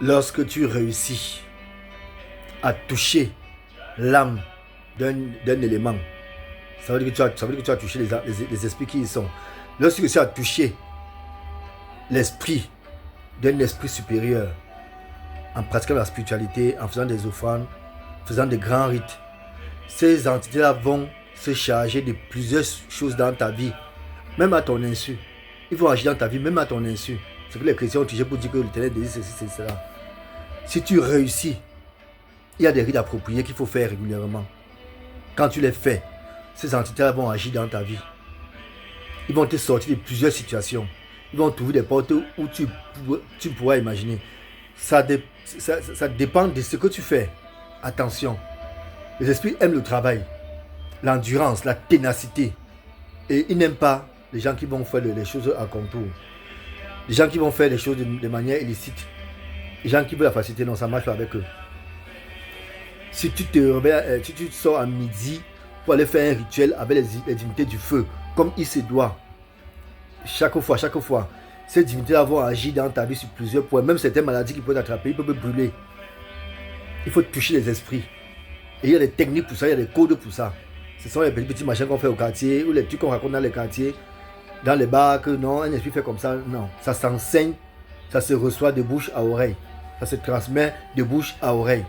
Lorsque tu réussis à toucher l'âme d'un élément, ça veut dire que tu as touché les esprits qui y sont. Lorsque tu as touché l'esprit d'un esprit supérieur, en pratiquant la spiritualité, en faisant des offrandes, en faisant des grands rites, ces entités-là vont se charger de plusieurs choses dans ta vie, même à ton insu. Ils vont agir dans ta vie, même à ton insu. C'est que les chrétiens ont touché pour dire que l'Éternel désire ceci, c'est cela. Si tu réussis, il y a des rites appropriés qu'il faut faire régulièrement. Quand tu les fais, ces entités-là vont agir dans ta vie. Ils vont te sortir de plusieurs situations. Ils vont trouver des portes où tu pourras imaginer. Ça dépend de ce que tu fais. Attention, les esprits aiment le travail, l'endurance, la ténacité. Et ils n'aiment pas les gens qui vont faire les choses à contour. Les gens qui vont faire les choses de manière illicite. Les gens qui veulent la facilité, non, ça marche pas avec eux. Si tu te réveilles, si tu sors à midi pour aller faire un rituel avec les divinités du feu, comme il se doit, chaque fois, ces divinités-là vont agir dans ta vie sur plusieurs points. Même certaines maladies qui peuvent t'attraper, ils peuvent te brûler. Il faut toucher les esprits. Et il y a des techniques pour ça, il y a des codes pour ça. Ce sont les petits machins qu'on fait au quartier, ou les trucs qu'on raconte dans les quartiers, dans les bars, que non, un esprit fait comme ça. Non, ça s'enseigne, ça se reçoit de bouche à oreille. Ça se transmet de bouche à oreille.